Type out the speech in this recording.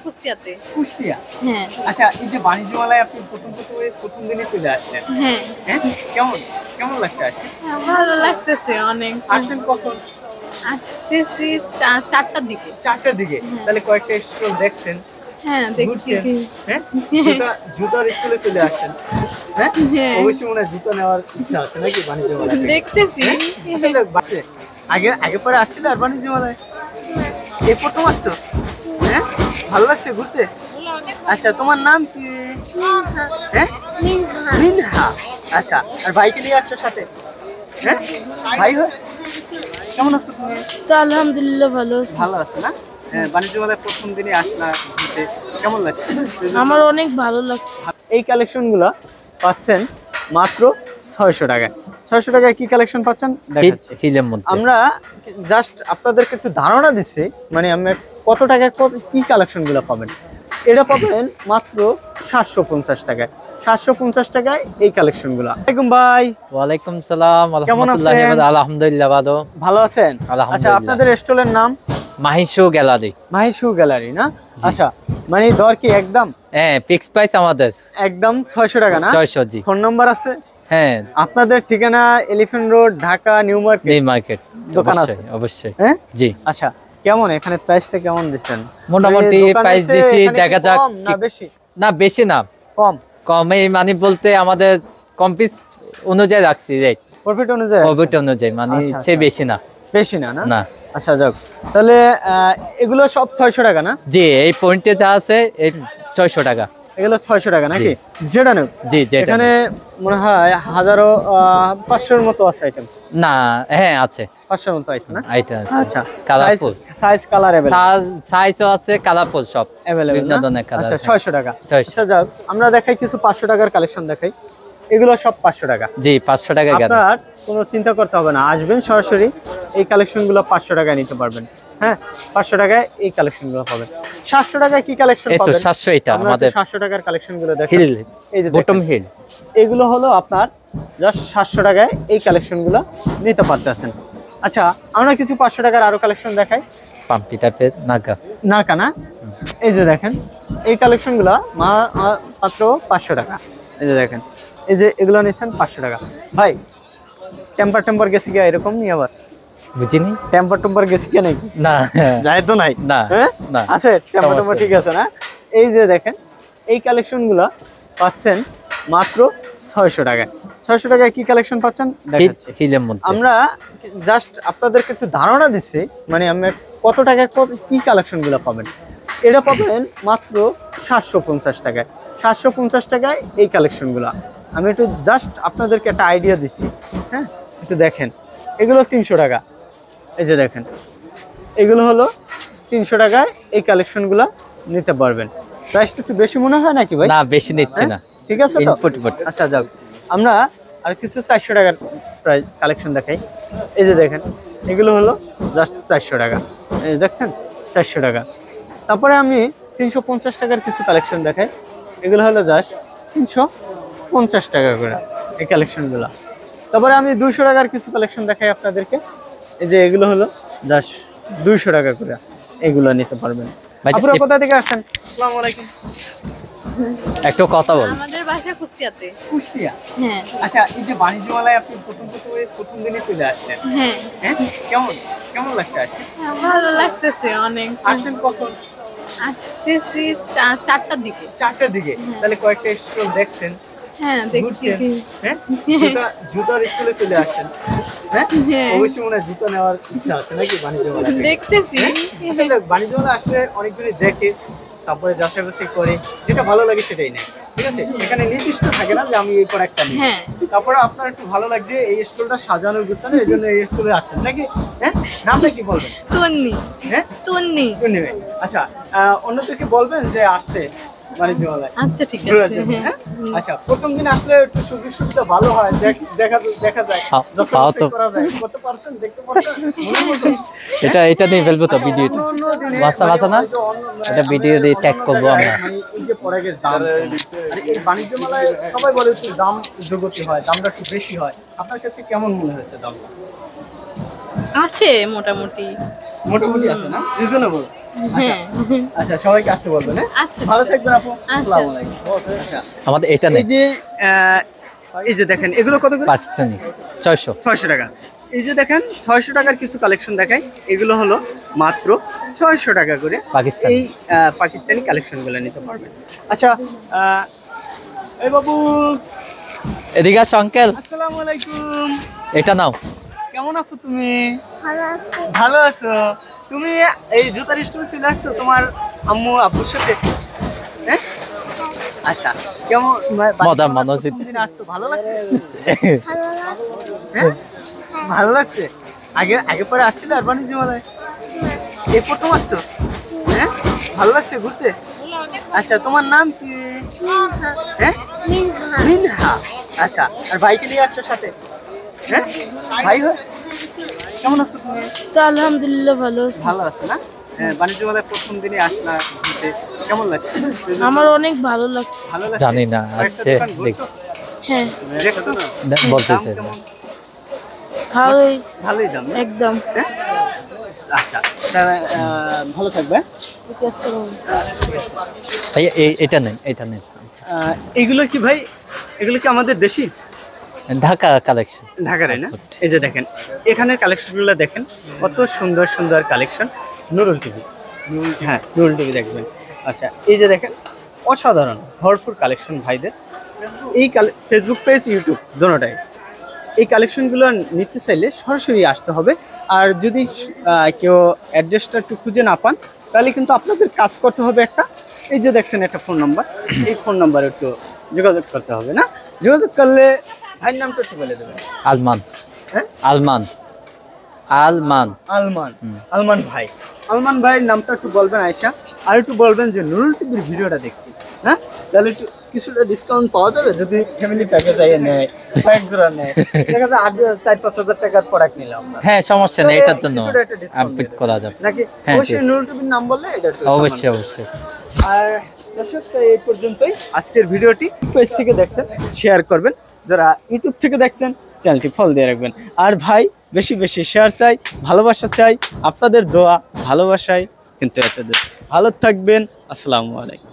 কুষ্টিয়াতে। কুষ্টিয়া? হ্যাঁ। আচ্ছা, এই যে বাণিজ্য মেলায় আপনি প্রথম দিনে চলে আসলেন, হ্যাঁ। হ্যাঁ? কেমন কেমন লাগছে আজকে? ভালো লাগতেছে অনেক। আসছেন কখন? আসতেছি 4টার দিকে। 4টার দিকে। হ্যাঁ। তাহলে কয়েকটা স্টল দেখছেন, হ্যাঁ, দেখছি। ঘুরছেন, হ্যাঁ? জুতার স্টলে চলে আসছেন, হ্যাঁ? হ্যাঁ। অবশ্যই মনে হয় জুতা নেওয়ার ইচ্ছা আছে নাকি বাণিজ্য মেলা থেকে? দেখতেছি। আসলে আগে আগে পরে আসছিল আর বাণিজ্য মেলায়? এই প্রথম আসছো? হ্যাঁ? ভালো লাগছে ঘুরতে? আচ্ছা, তোমার নাম কি? হ্যাঁ? মিনহা। আচ্ছা, আর ভাইকে নিয়ে আসছো সাথে? হ্যাঁ? ভাই হয়? কেমন আছো তুমি? তো আলহামদুলিল্লাহ ভালো আছি। ভালো আছো না? হ্যাঁ, বাণিজ্য মেলায় প্রথম দিনে আসলা ঘুরতে, কেমন লাগছে? আমার অনেক ভালো লাগছে। এই কালেকশনগুলো পাচ্ছেন মাত্র 600 টাকায়। 600 টাকায় কি কালেকশন পাচ্ছেন দেখাচ্ছি। হিলের মধ্যে আমরা জাস্ট আপনাদেরকে একটু ধারণা দিচ্ছি, মানে আমরা কত টাকায় কি কালেকশনগুলো পাবেন। এটা পাবেন মাত্র 750 টাকায়। 750 টাকায় এই কালেকশনগুলো। আসসালামু আলাইকুম ভাই। ওয়ালাইকুম সালাম কেমন রাহমাতুল্লাহি আছেন? ওয়া আলহামদুলিল্লাহ ভালো। ভালো আছেন? আচ্ছা, আলহামদুলিল্লাহ। আপনাদের স্টলের নাম? মাহিশু গ্যালারি। মাহিশু গ্যালারি না? জি। আচ্ছা, মানে দর কি একদম? হ্যাঁ, ফিক্স প্রাইস আমাদের একদম 600 টাকা না? 600 জি। ফোন নাম্বার আছে? হ্যাঁ, আপনাদের ঠিকানা elephant road, Dhaka new market এই মার্কেট দোকান আছে? অবশ্যই অবশ্যই। হ্যাঁ? জি, আচ্ছা, কেমন এখানে প্রাইসটা কেমন দিচ্ছেন? মোটামুটি মানে দোকানে প্রাইস এসে দিছি, এখানে দেখা কি যাক কম না বেশি? না বেশি না, কম। কমে মানে বলতে আমাদের কম পিস অনুযায়ী রাখছি রেট, প্রফিট অনুযায়ী? প্রফিট অনুযায়ী, মানে আচ্ছা, সে আচ্ছা। বেশি না। বেশি না না? না আচ্ছা, যাক। তাহলে এগুলো সব 600 টাকা না? জি, এই পয়েন্টে যা আছে এই 600 টাকা। এগুলো 600 টাকা নাকি? যেটা নেব জি, যেটা এখানে মনে হয় হাজারো 500-র মতো আছে আইটেম। না, হ্যাঁ আছে 500-র মতো আছে না? আইটা আছে। আচ্ছা, কালারফুল সাইজ কালার সাইজও আছে, কালারফুল সব अवेलेबल বিভিন্ন ধরনের কালার। আচ্ছা, 600 টাকা। 600 আচ্ছা, যাক, আমরা দেখাই কিছু 500 টাকার কালেকশন দেখাই। এগুলো সব 500 টাকা। জি, 500 টাকা গেল। আপনার কোনো চিন্তা করতে হবে না, আসবেন সরাসরি, এই কালেকশনগুলো 500 টাকায় নিতে পারবেন। হ্যাঁ, 500 টাকায় এই কালেকশনগুলো পাবেন। 700 টাকায় কি কালেকশন এই তো পাবেন? 700, এটা আমরা আমাদের 700 টাকার কালেকশনগুলো দেখাই। হিল, এই যে বটম দেখেন, হিল। এগুলো হলো আপনার জাস্ট 700 টাকায় এই কালেকশনগুলো নিতে পারতেছেন। আচ্ছা, আমরা কিছু 500 টাকার আরো কালেকশন দেখাই। পাম্পি টাইপের নাগা। নাকা না? এই যে দেখেন, এই কালেকশনগুলো মাত্র 500 টাকা। এই যে দেখেন, এই যে এগুলো নিচ্ছেন 500 টাকা। ভাই, টেম্পার গেছে কি এরকম নি? আবার বুঝিনি। টেম্পার গেছে কি নাকি? না যায় তো নাই? না, হ্যাঁ, না। আছে টেম্পার সমস্যা ঠিক আছে না? এই যে দেখেন, এই কালেকশনগুলো পাচ্ছেন মাত্র 600 টাকায়। 600 টাকায় কি কালেকশন পাচ্ছেন দেখাচ্ছি। হিলের মধ্যে আমরা জাস্ট আপনাদেরকে একটু ধারণা দিচ্ছি, মানে আমরা কত টাকায় কি কালেকশনগুলো পাবেন। এটা পাবেন মাত্র 750 টাকায়। 750 টাকায় এই কালেকশনগুলো। আমি একটু জাস্ট আপনাদেরকে একটা আইডিয়া দিচ্ছি। হ্যাঁ, একটু দেখেন, এগুলো 300 টাকা। এই যে দেখেন, এগুলো হলো 300 টাকায় এই কালেকশনগুলো নিতে পারবেন। প্রাইসটা একটু বেশি মনে হয় নাকি ভাই? না, বেশি নিচ্ছে না। ঠিক আছে তো? ইনপুট বট। আচ্ছা, যাক, আমরা আর কিছু 400 টাকার প্রাইস কালেকশন দেখাই। এই যে দেখেন, এগুলো হলো জাস্ট 400 টাকা। এই যে দেখছেন, 400 টাকা। তারপরে আমি 350 টাকার কিছু কালেকশন দেখাই। এগুলো হলো জাস্ট 350 টাকা করে এই কালেকশনগুলো। তারপরে আমি 200 টাকার কিছু কালেকশন দেখাই আপনাদেরকে। এই যে এগুলো হলো জাস্ট 200 টাকা করে, এগুলো নিতে পারবেন। ভাই, আপনারা কোথা থেকে আসছেন? আসসালামু আলাইকুম। একটু কথা বল। আমাদের বাসা কুষ্টিয়াতে। কুষ্টিয়া? হ্যাঁ। আচ্ছা, এই যে বাণিজ্য মেলায় আপনি প্রথম দিনে চলে আসলেন, হ্যাঁ। হ্যাঁ? কেমন কেমন লাগছে আজকে? ভালো লাগতেছে অনেক। আসছেন কখন? আসতেছি 4টার দিকে। 4টার দিকে। তাহলে কয়েকটা স্টল দেখছেন, হ্যাঁ, দেখছি। ঘুরছেন, হ্যাঁ? জুতার স্টলে চলে আসছেন, হ্যাঁ? হ্যাঁ। অবশ্যই মনে হয় জুতা নেওয়ার ইচ্ছা আছে নাকি বাণিজ্য মেলা থেকে? দেখতেছি। আসলে বাণিজ্য মেলা আসলে অনেকজনই দেখে, তারপরে যাচাই করে, যেটা ভালো লাগে সেটাই নেয়। ঠিক আছে, এখানে নির্দিষ্ট থাকে না যে আমি এই প্রোডাক্টটা নিই। হ্যাঁ। তারপরে আপনার একটু ভালো লাগছে এই স্টলটা সাজানো গুছানো, এই জন্য এই স্টলে আসছেন নাকি? হ্যাঁ, নামটা কি বলবেন? তন্নি। হ্যাঁ, তন্নি। নেবে। আচ্ছা, অন্যদেরকে বলবেন যে আসতে বাণিজ্য মেলায় আচ্ছা, ঠিক ঘোরার আছে। জন্য, হ্যাঁ? আচ্ছা, প্রথম দিন আসলে একটু সুযোগ সুবিধা ভালো হয়, দেখা যায় তাও তো। করা যায়। কত পার্সেন্ট দেখতে পাচ্ছেন? এটা নিয়ে ফেলবো তো ভিডিওটা। বাসা না, এটা ভিডিও দিয়ে ট্যাগ করবো আমরা। মানে এই যে প্রোডাক্টের দাম, এই বাণিজ্য মেলায় সবাই বলে একটু দাম উদ্যোগতি হয়, দামটা একটু বেশি হয়। আপনার কাছে কেমন মনে হয়েছে দামটা? আছে মোটামুটি। মোটামুটি আছে না? রিজনেবল? হ্যাঁ আচ্ছা সবাইকে আসতে বলবেন, হ্যাঁ? আচ্ছা ভালো থাকবেন আপু। আচ্ছা। আসসালামু আলাইকুম। আচ্ছা, আমাদের এটা এই নেই, যে এই যে দেখেন এগুলো কত করে? পাকিস্তানি 600। 600 টাকা। এই যে দেখেন 600 টাকার কিছু কালেকশন দেখাই, এগুলো হলো মাত্র 600 টাকা করে। পাকিস্তানি। এই পাকিস্তানি কালেকশনগুলো নিতে পারবেন। আচ্ছা এই বাবু, এদিকে আসো আঙ্কেল, আসসালামু আলাইকুম। এটা নাও। কেমন আছো তুমি? ভালো আছো? তুমি এই জুতার স্টোর চলে আসছো তোমার আম্মু আব্বুর সাথে, হ্যাঁ? আচ্ছা, কেমন মজা মানুষ। প্রথম দিন আসছো, ভালো লাগছে? হ্যাঁ ভালো লাগছে। আগে আগে পরে আসছিলে আর বাণিজ্য মেলায়? এই প্রথম আসছো? হ্যাঁ ভালো লাগছে ঘুরতে? আচ্ছা তোমার নাম কি? হ্যাঁ মিনহা। আচ্ছা আর ভাইকে নিয়ে আসছো সাথে? হ্যাঁ ভাই হয়? কেমন আছো তুমি? তো আলহামদুলিল্লাহ ভালো আছি। ভালো আছো না? হ্যাঁ, বাণিজ্য মেলায় প্রথম দিনে আসলা ঘুরতে, কেমন লাগছে? আমার অনেক ভালো লাগছে। ভালো লাগছে? জানি না, কয়েকটা আসছে, দোকান ঘুরছো? হ্যাঁ দেখছো? বলতেছে। দাম কেমন? ভালোই, ভালোই দাম না? একদম। হ্যাঁ? আচ্ছা তা, ভালো থাকবে। ঠিক আছে। ভাইয়া এটা নেন, এটা নেন। এগুলো কি ভাই, এগুলো কি আমাদের দেশি? ঢাকা কালেকশন। ঢাকার না? এই যে দেখেন এখানের কালেকশনগুলো দেখেন, কত সুন্দর সুন্দর কালেকশন। নুরুল টিভি, হ্যাঁ নুরুল টিভি দেখবেন। আচ্ছা এই যে দেখেন অসাধারণ ভরপুর কালেকশন ভাইদের। এই ফেসবুক পেজ, ইউটিউব দোনোটাই। এই কালেকশনগুলো নিতে চাইলে সরাসরি আসতে হবে। আর যদি কেউ অ্যাড্রেসটা একটু খুঁজে না পান, তাহলে কিন্তু আপনাদের কাজ করতে হবে একটা, এই যে দেখছেন একটা ফোন নাম্বার, এই ফোন নাম্বারে একটু যোগাযোগ করতে হবে না? যোগাযোগ করলে ভাইয়ের নামটা একটু বলে দেবেন। আলমান। হ্যাঁ আলমান। আলমান। আলমান। আলমান ভাই, আলমান ভাইয়ের নামটা একটু বলবেন আয়শা, আর একটু বলবেন যে নুরুল টিভির ভিডিওটা দেখছি, হ্যাঁ তাহলে একটু কিছুটা ডিসকাউন্ট পাওয়া যাবে যদি ফ্যামিলি প্যাকেজ আইয়ে নেয়, কয়েক জোড়া নেয়, দেখা যায় 4-5 হাজার টাকার প্রোডাক্ট নিলাম আমরা, হ্যাঁ সমস্যা নেই, এটার জন্য কিছুটা একটা discount আপডেট দিয়ে করা যাবে। নাকি? হ্যাঁ, অবশ্যই ঠিক। নুরুল টিভির নাম বললে এটা একটু অবশ্যই সম্মান অবশ্যই। পাবে। আর দর্শক এই পর্যন্তই আজকের ভিডিওটি। পেজ থেকে দেখছেন শেয়ার করবেন, যারা ইউটিউব থেকে দেখছেন চ্যানেলটি ফলো দিয়ে রাখবেন। আর ভাই বেশি বেশি শেয়ার চাই, ভালোবাসা চাই, আপনাদের দোয়া ভালোবাসায় কিন্তু এতদের। ভালো থাকবেন, আসসালামু আলাইকুম।